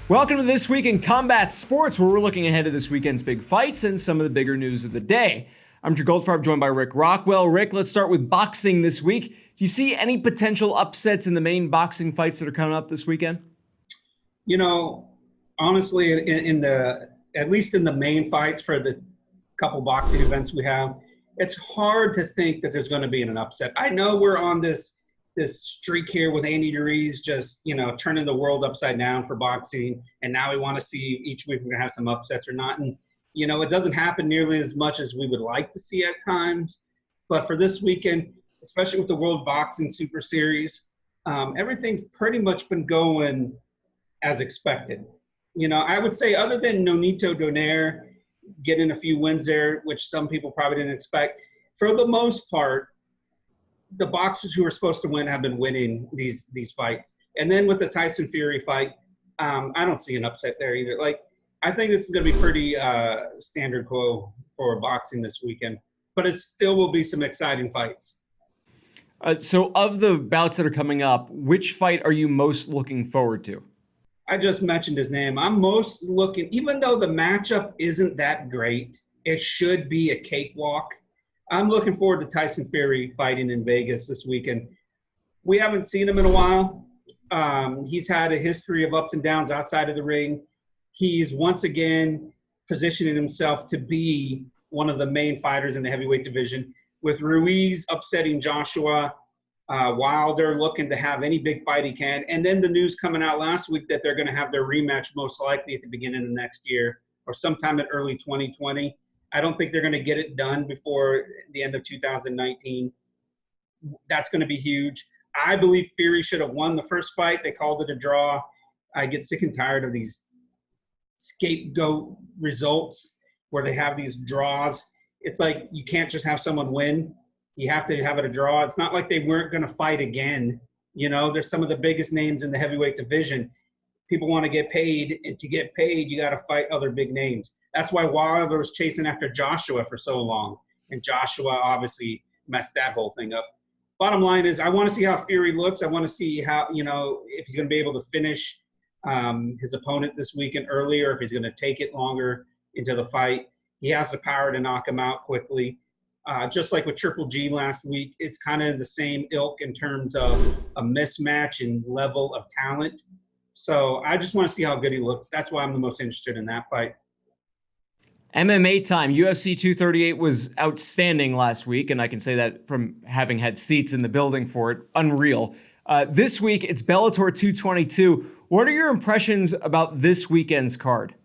Welcome to This Week in Combat Sports, where we're looking ahead to this weekend's big fights and some of the bigger news of the day. I'm Drew Goldfarb, joined by Rick Rockwell. Rick, let's start with boxing this week. Do you see any potential upsets in the main boxing fights that are coming up this weekend? You know, honestly, at least in the main fights for the couple boxing events we have, it's hard to think that there's going to be an upset. I know we're on this streak here with Andy Ruiz just, turning the world upside down for boxing. And now we want to see each week we're going to have some upsets or not. And, it doesn't happen nearly as much as we would like to see at times. But for this weekend, especially with the World Boxing Super Series, everything's pretty much been going as expected. I would say other than Nonito Donaire getting a few wins there, which some people probably didn't expect, for the most part, the boxers who are supposed to win have been winning these fights. And then with the Tyson Fury fight, I don't see an upset there either. I think this is going to be pretty standard quo for boxing this weekend. But it still will be some exciting fights. So of the bouts that are coming up, which fight are you most looking forward to? I just mentioned his name. I'm most looking, even though the matchup isn't that great, it should be a cakewalk. I'm looking forward to Tyson Fury fighting in Vegas this weekend. We haven't seen him in a while. He's had a history of ups and downs outside of the ring. He's once again positioning himself to be one of the main fighters in the heavyweight division. With Ruiz upsetting Joshua, Wilder looking to have any big fight he can. And then the news coming out last week that they're going to have their rematch most likely at the beginning of next year or sometime in early 2020. I don't think they're going to get it done before the end of 2019. That's going to be huge. I believe Fury should have won the first fight. They called it a draw. I get sick and tired of these scapegoat results where they have these draws. It's like you can't just have someone win. You have to have it a draw. It's not like they weren't going to fight again. There's some of the biggest names in the heavyweight division. People want to get paid, and to get paid, you got to fight other big names. That's why Wilder was chasing after Joshua for so long, and Joshua obviously messed that whole thing up. Bottom line is, I want to see how Fury looks. I want to see how, if he's going to be able to finish his opponent this weekend early, or if he's going to take it longer into the fight. He has the power to knock him out quickly. Just like with Triple G last week, it's kind of the same ilk in terms of a mismatch in level of talent. So I just want to see how good he looks. That's why I'm the most interested in that fight. MMA time. UFC 238 was outstanding last week, and I can say that from having had seats in the building for it. Unreal. This week, it's Bellator 222. What are your impressions about this weekend's card?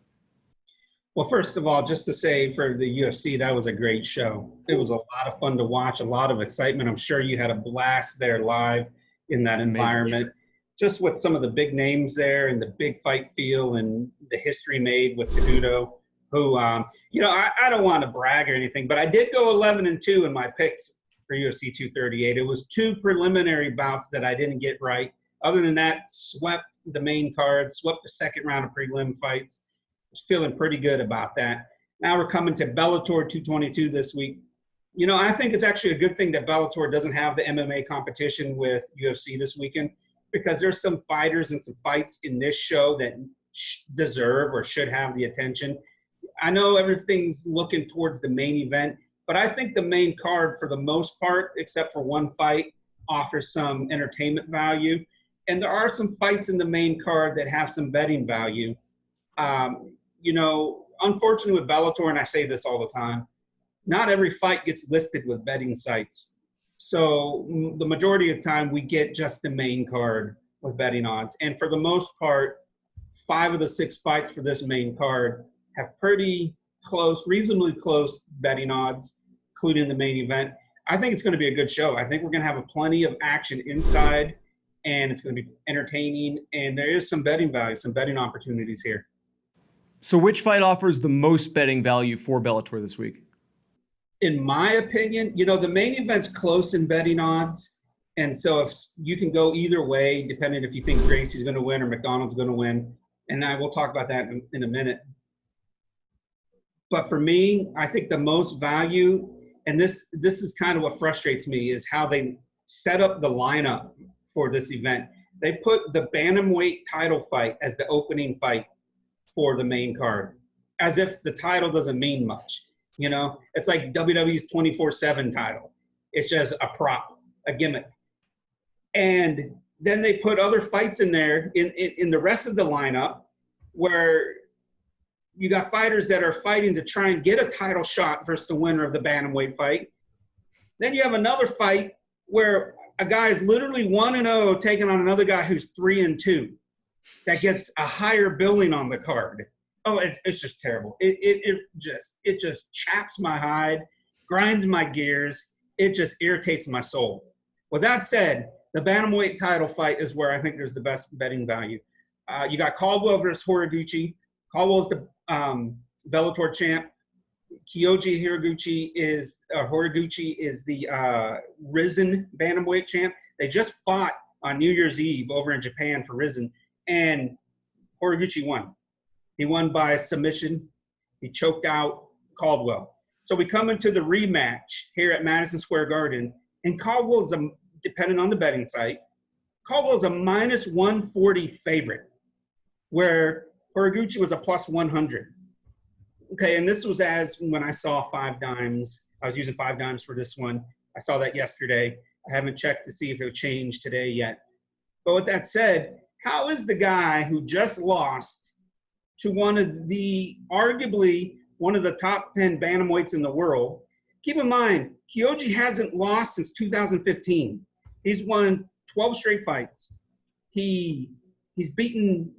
Well, first of all, just to say for the UFC, that was a great show. It was a lot of fun to watch, a lot of excitement. I'm sure you had a blast there live in that environment. Amazing. Just with some of the big names there and the big fight feel and the history made with Cejudo, who, I don't want to brag or anything, but I did go 11-2 in my picks for UFC 238. It was two preliminary bouts that I didn't get right. Other than that, swept the main card, swept the second round of prelim fights. Was feeling pretty good about that. Now we're coming to Bellator 222 this week. I think it's actually a good thing that Bellator doesn't have the MMA competition with UFC this weekend, because there's some fighters and some fights in this show that deserve or should have the attention. I know everything's looking towards the main event, but I think the main card, for the most part, except for one fight, offers some entertainment value. And there are some fights in the main card that have some betting value. Unfortunately with Bellator, and I say this all the time, not every fight gets listed with betting sites. So the majority of the time we get just the main card with betting odds. And for the most part, 5 of the 6 fights for this main card have pretty close, reasonably close betting odds, including the main event. I think it's going to be a good show. I think we're going to have plenty of action inside, and it's going to be entertaining. And there is some betting value, some betting opportunities here. So which fight offers the most betting value for Bellator this week? In my opinion, the main event's close in betting odds. And so if you can go either way, depending if you think Gracie's going to win or MacDonald's going to win. And I will talk about that in a minute. But for me, I think the most value, and this is kind of what frustrates me, is how they set up the lineup for this event. They put the bantamweight title fight as the opening fight for the main card, as if the title doesn't mean much. You know, it's like WWE's 24/7 title. It's just a prop, a gimmick. And then they put other fights in there in the rest of the lineup where you got fighters that are fighting to try and get a title shot versus the winner of the bantamweight fight. Then you have another fight where a guy is literally 1-0 taking on another guy who's 3-2 that gets a higher billing on the card. Oh, it's just terrible. It just chaps my hide, grinds my gears. It just irritates my soul. With that said, the bantamweight title fight is where I think there's the best betting value. You got Caldwell versus Horiguchi. Caldwell's the Bellator champ. Kyoji Horiguchi is the Risen bantamweight champ. They just fought on New Year's Eve over in Japan for Risen, and Horiguchi won. He won by submission. He choked out Caldwell. So we come into the rematch here at Madison Square Garden, and Caldwell's depending on the betting site, Caldwell's a minus 140 favorite, where Horiguchi was a plus 100. Okay, and this was as when I saw 5 dimes. I was using 5 dimes for this one. I saw that yesterday. I haven't checked to see if it changed today yet. But with that said, how is the guy who just lost to arguably one of the top 10 bantamweights in the world? Keep in mind, Kyoji hasn't lost since 2015. He's won 12 straight fights. He's beaten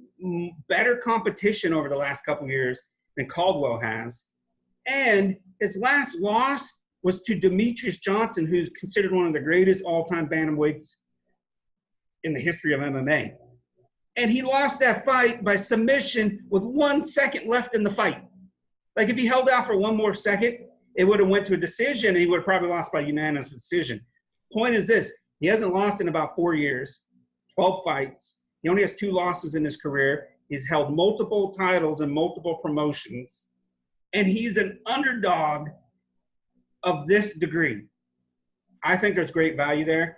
better competition over the last couple of years than Caldwell has. And his last loss was to Demetrius Johnson, who's considered one of the greatest all-time bantamweights in the history of MMA. And he lost that fight by submission with 1 second left in the fight. Like, if he held out for one more second, it would have went to a decision, and he would have probably lost by unanimous decision. Point is this: he hasn't lost in about 4 years, 12 fights. He only has 2 losses in his career. He's held multiple titles and multiple promotions, and he's an underdog of this degree. I think there's great value there.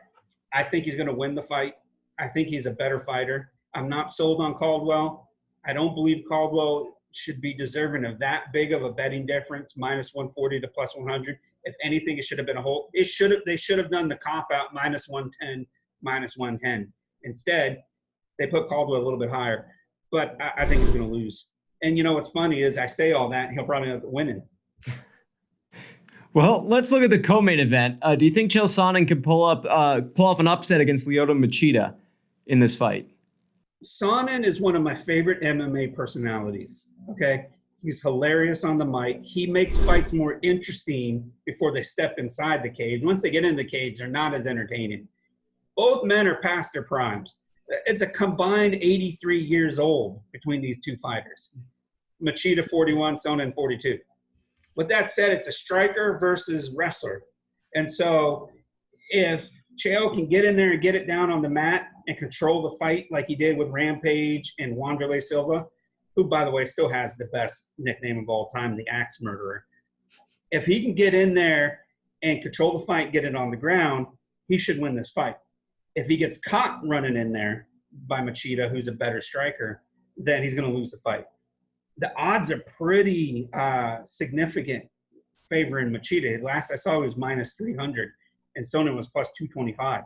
I think he's going to win the fight. I think he's a better fighter. I'm not sold on Caldwell. I don't believe Caldwell should be deserving of that big of a betting difference, minus 140 to plus 100. If anything, it should have been they should have done the cop out minus 110, minus 110. Instead, they put Caldwell a little bit higher. But I think he's going to lose. And you know what's funny is I say all that, and he'll probably end up winning. Well, let's look at the co-main event. Do you think Chael Sonnen can pull off an upset against Lyoto Machida in this fight? Sonnen is one of my favorite MMA personalities, okay? He's hilarious on the mic. He makes fights more interesting before they step inside the cage. Once they get in the cage, they're not as entertaining. Both men are past their primes. It's a combined 83 years old between these two fighters. Machida 41, Sonnen 42. With that said, it's a striker versus wrestler. And so if Chael can get in there and get it down on the mat and control the fight like he did with Rampage and Wanderlei Silva, who, by the way, still has the best nickname of all time, the Axe Murderer. If he can get in there and control the fight, get it on the ground, he should win this fight. If he gets caught running in there by Machida, who's a better striker, then he's going to lose the fight. The odds are pretty significant favoring Machida. Last I saw it was minus 300, and Sonnen was plus 225.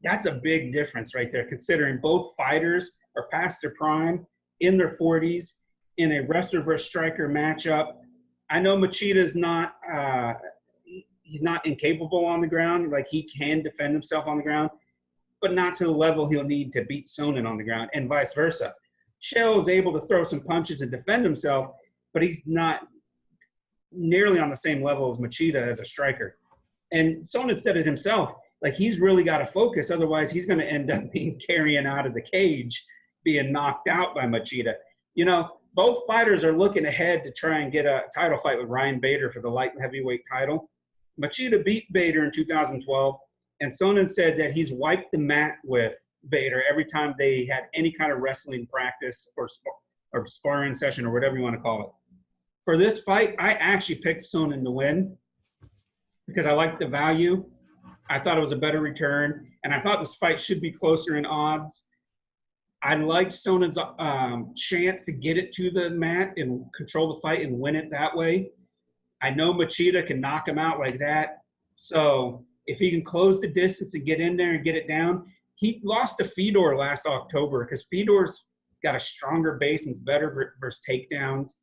That's a big difference right there, considering both fighters are past their prime, in their 40s, in a wrestler versus striker matchup. I know Machida's not he's not incapable on the ground. Like, he can defend himself on the ground, but not to the level he'll need to beat Sonnen on the ground, and vice versa. Chael is able to throw some punches and defend himself, but he's not nearly on the same level as Machida as a striker. And Sonnen said it himself, like, he's really got to focus, otherwise he's going to end up being carrying out of the cage, being knocked out by Machida. You know, both fighters are looking ahead to try and get a title fight with Ryan Bader for the light heavyweight title. Machida beat Bader in 2012, and Sonnen said that he's wiped the mat with Bader every time they had any kind of wrestling practice or sparring session or whatever you want to call it. For this fight, I actually picked Sonnen to win because I liked the value. I thought it was a better return, and I thought this fight should be closer in odds. I liked Sonnen's chance to get it to the mat and control the fight and win it that way. I know Machida can knock him out like that. So if he can close the distance and get in there and get it down, he lost to Fedor last October because Fedor's got a stronger base and is better versus takedowns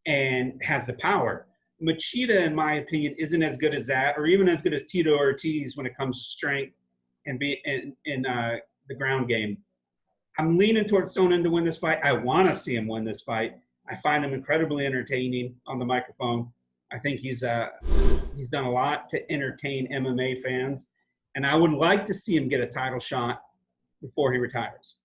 and has the power. Machida, in my opinion, isn't as good as that, or even as good as Tito Ortiz when it comes to strength and be in the ground game. I'm leaning towards Sonnen to win this fight. I want to see him win this fight. I find him incredibly entertaining on the microphone. I think he's done a lot to entertain MMA fans, and I would like to see him get a title shot before he retires.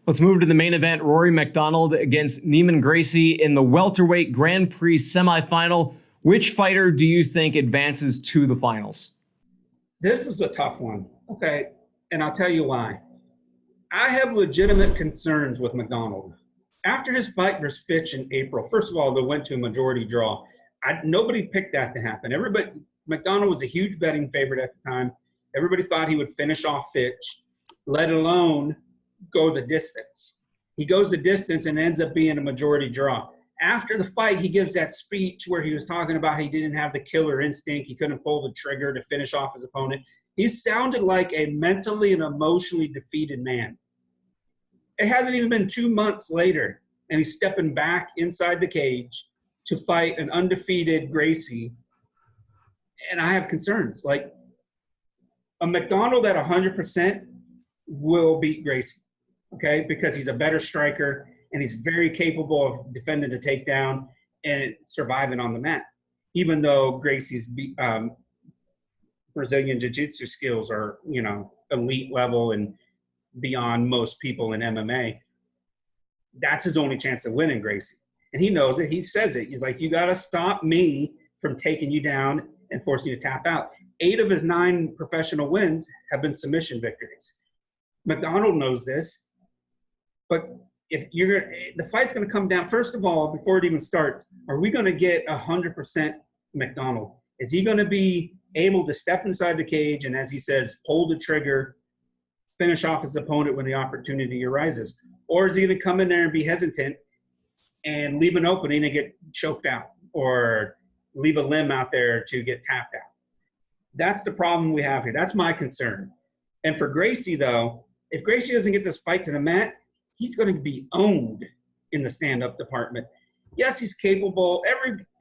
Let's move to the main event. Rory MacDonald against Neiman Gracie in the welterweight Grand Prix semifinal. Which fighter do you think advances to the finals? This is a tough one, okay, and I'll tell you why. I have legitimate concerns with MacDonald. After his fight versus Fitch in April, first of all, they went to a majority draw. Nobody picked that to happen. MacDonald was a huge betting favorite at the time. Everybody thought he would finish off Fitch, let alone go the distance. He goes the distance and ends up being a majority draw. After the fight, he gives that speech where he was talking about he didn't have the killer instinct. He couldn't pull the trigger to finish off his opponent. He sounded like a mentally and emotionally defeated man. It hasn't even been 2 months later, and he's stepping back inside the cage to fight an undefeated Gracie. And I have concerns. Like, a MacDonald at 100% will beat Gracie, okay, because he's a better striker and he's very capable of defending the takedown and surviving on the mat, even though Gracie's Brazilian jiu-jitsu skills are, elite level and beyond most people in MMA. That's his only chance of winning, Gracie. And he knows it. He says it. He's like, you got to stop me from taking you down and forcing you to tap out. 8 of his 9 professional wins have been submission victories. MacDonald knows this. But if the fight's going to come down, first of all, before it even starts, are we going to get 100% MacDonald? Is he going to be able to step inside the cage and, as he says, pull the trigger, finish off his opponent when the opportunity arises? Or is he going to come in there and be hesitant and leave an opening and get choked out or leave a limb out there to get tapped out? That's the problem we have here. That's my concern. And for Gracie, though, if Gracie doesn't get this fight to the mat, he's going to be owned in the stand-up department. Yes, he's capable.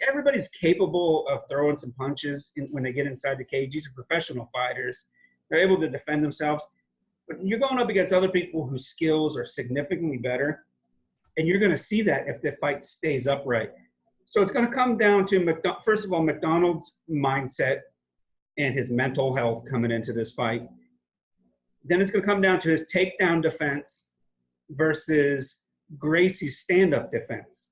Everybody's capable of throwing some punches when they get inside the cage. These are professional fighters. They're able to defend themselves. But you're going up against other people whose skills are significantly better, and you're going to see that if the fight stays upright. So it's going to come down to, first of all, MacDonald's mindset and his mental health coming into this fight. Then it's going to come down to his takedown defense versus Gracie's stand-up defense.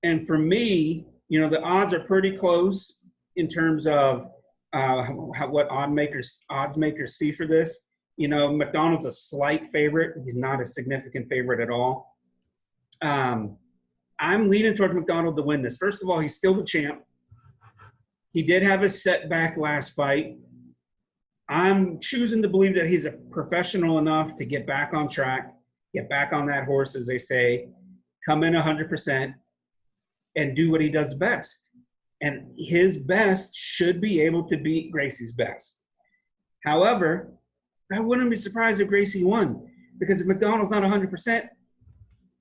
And for me, the odds are pretty close in terms of what odds makers see for this. MacDonald's a slight favorite. He's not a significant favorite at all. I'm leaning towards MacDonald to win this. First of all, he's still the champ. He did have a setback last fight. I'm choosing to believe that he's a professional enough to get back on track, get back on that horse, as they say, come in 100%, and do what he does best. And his best should be able to beat Gracie's best. However, I wouldn't be surprised if Gracie won, because if MacDonald's not 100%,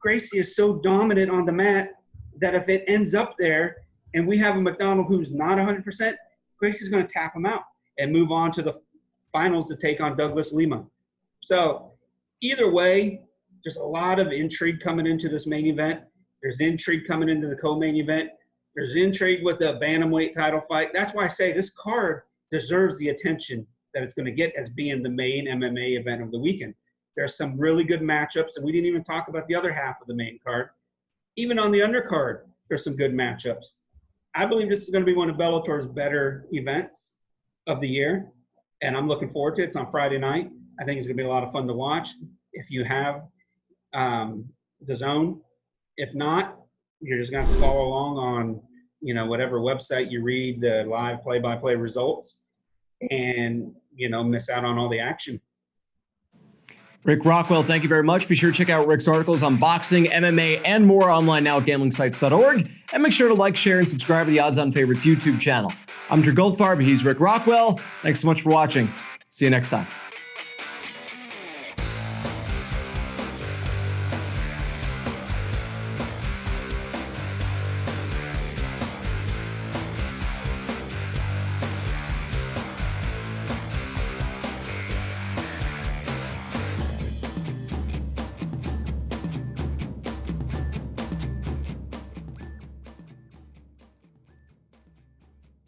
Gracie is so dominant on the mat that if it ends up there and we have a MacDonald who's not 100%, Gracie's going to tap him out and move on to the finals to take on Douglas Lima. So either way, there's a lot of intrigue coming into this main event. There's intrigue coming into the co-main event. There's intrigue with the bantamweight title fight. That's why I say this card deserves the attention that it's going to get as being the main MMA event of the weekend. There's some really good matchups, and we didn't even talk about the other half of the main card. Even on the undercard, there's some good matchups. I believe this is going to be one of Bellator's better events of the year, and I'm looking forward to it. It's on Friday night. I think it's going to be a lot of fun to watch if you have the zone. If not, you're just going to have to follow along on, whatever website you read the live play-by-play results and, miss out on all the action. Rick Rockwell, thank you very much. Be sure to check out Rick's articles on boxing, MMA, and more online now at gamblingsites.org. And make sure to like, share, and subscribe to the Odds On Favorites YouTube channel. I'm Drew Goldfarb. He's Rick Rockwell. Thanks so much for watching. See you next time.